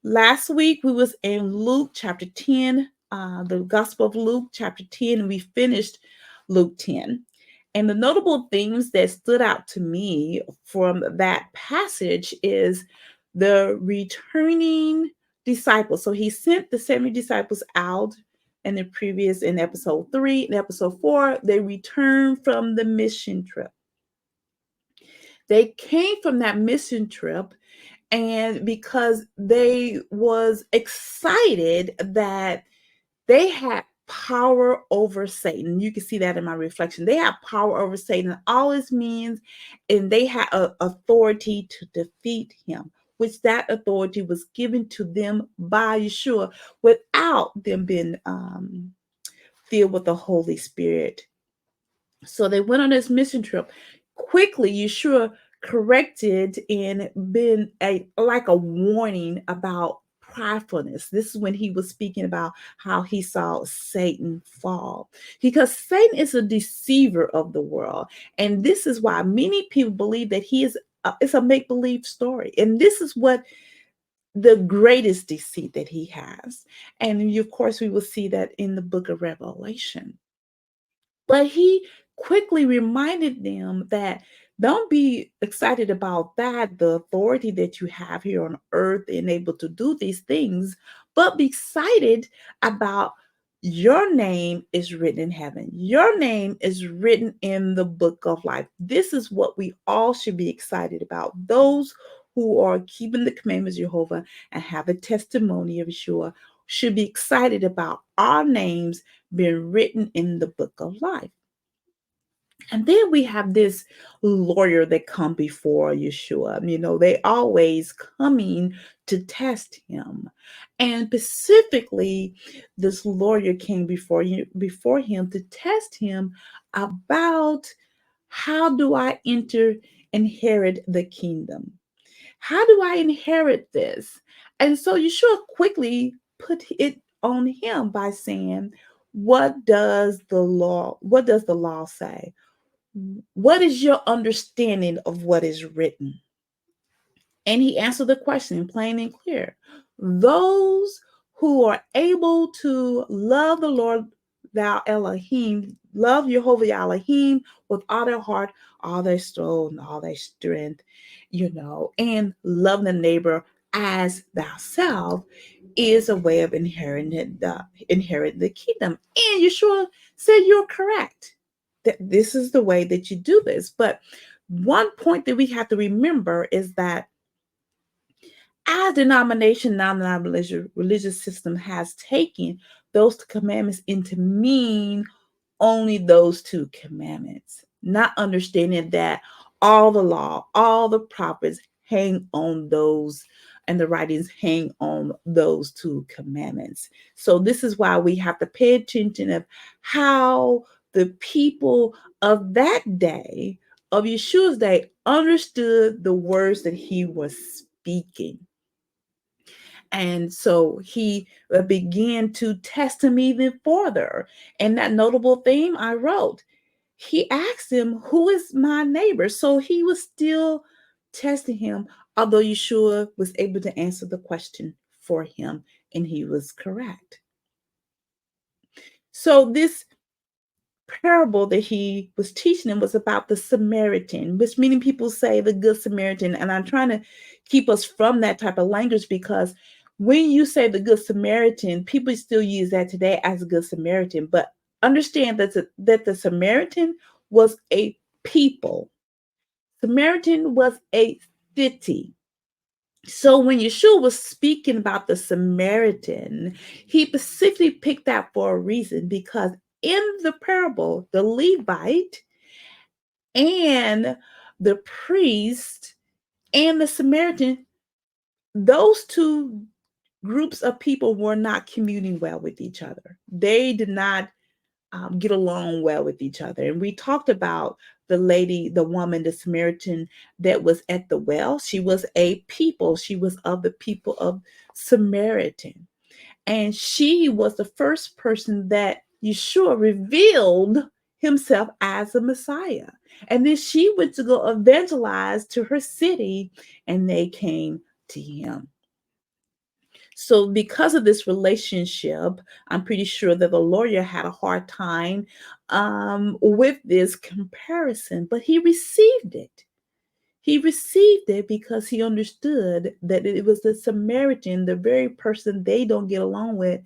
Last week we was in Luke chapter 10, the Gospel of Luke chapter 10, and we finished Luke 10. And the notable themes that stood out to me from that passage is the returning disciples. So he sent the 70 disciples out in episode 3. In episode 4, they returned from the mission trip. They came from that mission trip, and because they was excited that they had power over Satan. You can see that in my reflection. They have power over Satan, all this means, and they had authority to defeat him, which that authority was given to them by Yeshua without them being filled with the Holy Spirit. So they went on this mission trip. Quickly, Yeshua corrected and been a warning about pridefulness. This is when he was speaking about how he saw Satan fall. Because Satan is a deceiver of the world. And this is why many people believe that he is it's a make-believe story. And this is what the greatest deceit that he has. And of course, we will see that in the book of Revelation. But he quickly reminded them that don't be excited about that, the authority that you have here on earth and able to do these things, but be excited about your name is written in heaven. Your name is written in the book of life. This is what we all should be excited about. Those who are keeping the commandments of Jehovah and have a testimony of Yeshua should be excited about our names being written in the book of life. And then we have this lawyer that come before Yeshua. You know, they always coming to test him. And specifically, this lawyer came before him to test him about how do I inherit the kingdom? How do I inherit this? And so Yeshua quickly put it on him by saying, what does the law say? What is your understanding of what is written? And he answered the question plain and clear. Those who are able to love the Lord thou Elohim, love Jehovah Elohim with all their heart, all their soul, and all their strength, and love the neighbor as thyself is a way of inherit the kingdom. And Yeshua said you're correct. That this is the way that you do this. But one point that we have to remember is that our denomination, non-denominational religious system has taken those commandments into mean only those two commandments, not understanding that all the law, all the prophets hang on those, and the writings hang on those two commandments. So this is why we have to pay attention of how the people of that day, of Yeshua's day, understood the words that he was speaking. And so he began to test him even further. And that notable theme I wrote, he asked him, who is my neighbor? So he was still testing him, although Yeshua was able to answer the question for him, and he was correct. So this parable that he was teaching him was about the Samaritan, which many people say the Good Samaritan. And I'm trying to keep us from that type of language, because when you say the Good Samaritan, people still use that today as a Good Samaritan. But understand that the Samaritan was a people. Samaritan was a city. So when Yeshua was speaking about the Samaritan, he specifically picked that for a reason, because in the parable, the Levite and the priest and the Samaritan, those two groups of people were not communing well with each other. They did not get along well with each other. And we talked about the woman, the Samaritan that was at the well. She was a people. She was of the people of Samaritan. And she was the first person that Yeshua revealed himself as a Messiah. And then she went to go evangelize to her city, and they came to him. So, because of this relationship, I'm pretty sure that the lawyer had a hard time with this comparison, but he received it. He received it because he understood that it was the Samaritan, the very person they don't get along with,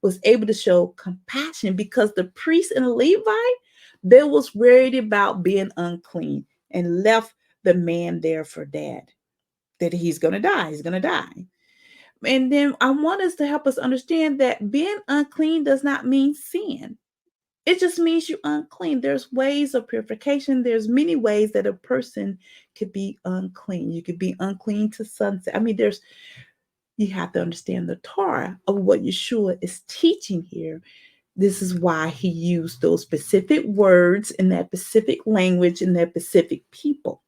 was able to show compassion because the priest and the Levite, they was worried about being unclean and left the man there for dead. That he's gonna die. He's gonna die. And then I want us to help us understand that being unclean does not mean sin. It just means you're unclean. There's ways of purification. There's many ways that a person could be unclean. You could be unclean to sunset. I mean, you have to understand the Torah of what Yeshua is teaching here. This is why he used those specific words in that specific language in that specific people.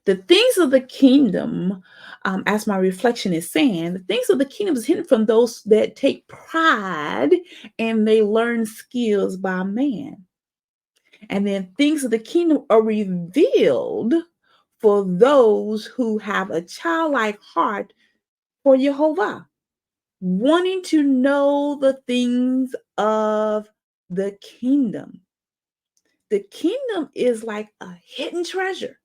The things of the kingdom, as my reflection is saying, the things of the kingdom is hidden from those that take pride and they learn skills by man. And then things of the kingdom are revealed for those who have a childlike heart for Jehovah, wanting to know the things of the kingdom. The kingdom is like a hidden treasure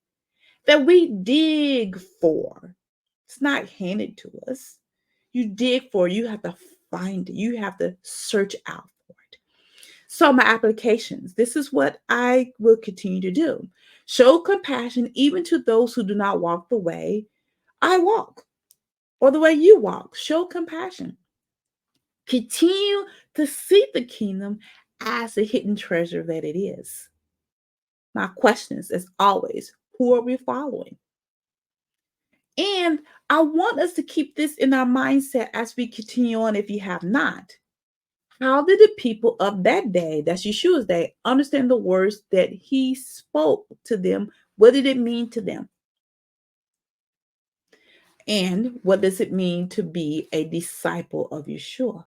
that we dig for. It's not handed to us. You dig for it. You have to find it. You have to search out for it. So, my applications, this is what I will continue to do. Show compassion even to those who do not walk the way I walk or the way you walk. Show compassion. Continue to seek the kingdom as a hidden treasure that it is. My questions, as always, who are we following? And I want us to keep this in our mindset as we continue on if you have not. How did the people of that day, that's Yeshua's day, understand the words that he spoke to them? What did it mean to them? And what does it mean to be a disciple of Yeshua?